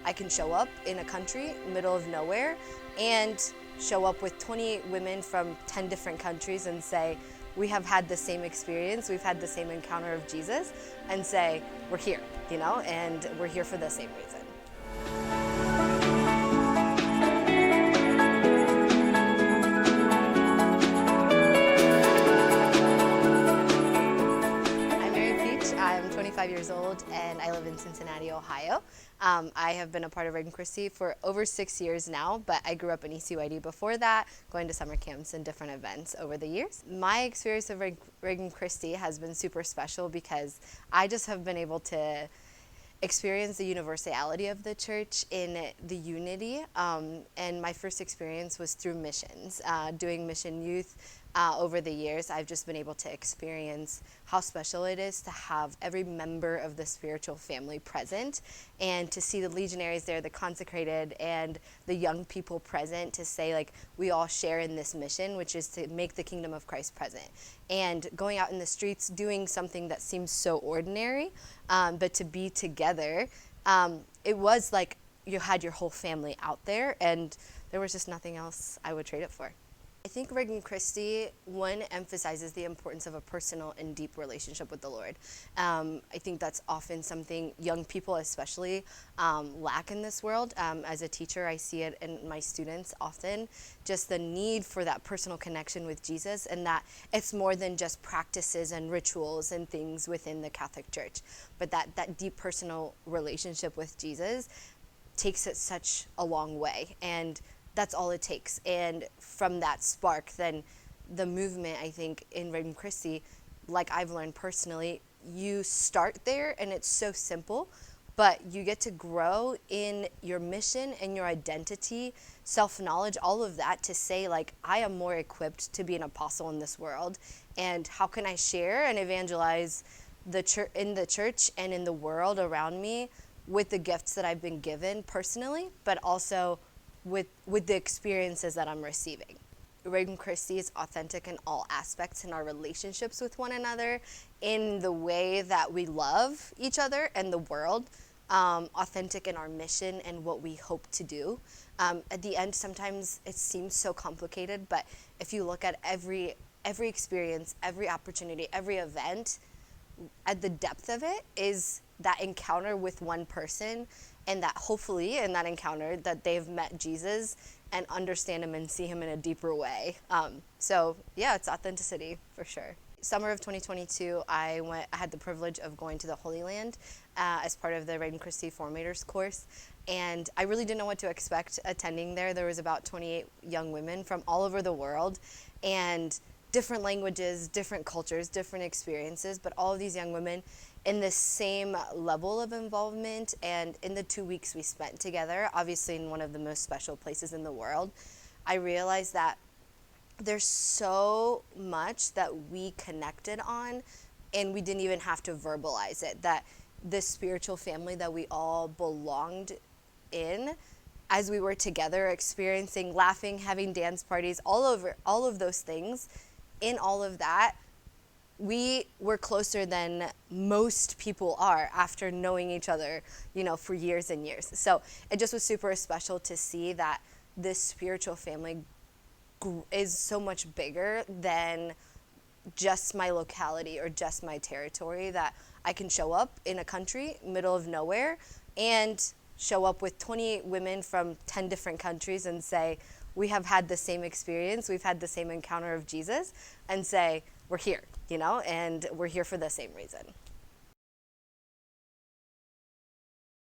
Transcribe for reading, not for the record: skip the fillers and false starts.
I can show up in a country, middle of nowhere, and show up with 20 women from 10 different countries and say, we have had the same experience, we've had the same encounter of Jesus, and say, we're here, and we're here for the same reason. I'm 25 years old and I live in Cincinnati, Ohio. I have been a part of Regnum Christi for over 6 years now, but I grew up in ECYD before that, going to summer camps and different events over the years. My experience of Regnum Christi has been super special because I just have been able to experience the universality of the church in the unity. And my first experience was through missions, doing mission youth. Over the years, I've just been able to experience how special it is to have every member of the spiritual family present, and to see the legionaries there, the consecrated, and the young people present to say, like, we all share in this mission, which is to make the kingdom of Christ present. And going out in the streets, doing something that seems so ordinary, but to be together, it was like you had your whole family out there, and there was just nothing else I would trade it for. I think Regnum Christi, one, emphasizes the importance of a personal and deep relationship with the Lord. I think that's often something young people especially lack in this world. As a teacher, I see it in my students often, just the need for that personal connection with Jesus, and that it's more than just practices and rituals and things within the Catholic Church, but that deep personal relationship with Jesus takes it such a long way, and that's all it takes. And from that spark, then the movement, I think, in Regnum Christi, like I've learned personally, you start there and it's so simple, but you get to grow in your mission and your identity, self-knowledge, all of that, to say, like, I am more equipped to be an apostle in this world, and how can I share and evangelize the church, in the church and in the world around me, with the gifts that I've been given personally, but also with the experiences that I'm receiving. Regnum Christi is authentic in all aspects in our relationships with one another, in the way that we love each other and the world, authentic in our mission and what we hope to do. At the end, sometimes it seems so complicated, but if you look at every experience, every opportunity, every event, at the depth of it is that encounter with one person, and that hopefully in that encounter that they've met Jesus and understand him and see him in a deeper way. So yeah, it's authenticity for sure. Summer of 2022, I had the privilege of going to the Holy Land as part of the Regnum Christi Formators course, and I really didn't know what to expect attending there. There was about 28 young women from all over the world, and different languages, different cultures, different experiences, but all of these young women in the same level of involvement. And in the 2 weeks we spent together, obviously in one of the most special places in the world, I realized that there's so much that we connected on, and we didn't even have to verbalize it, that this spiritual family that we all belonged in, as we were together, experiencing, laughing, having dance parties, all of those things, in all of that, we were closer than most people are after knowing each other, for years and years. So it just was super special to see that this spiritual family is so much bigger than just my locality or just my territory, that I can show up in a country, middle of nowhere, and show up with 20 women from 10 different countries and say, we have had the same experience, we've had the same encounter of Jesus, and say, we're here, and we're here for the same reason.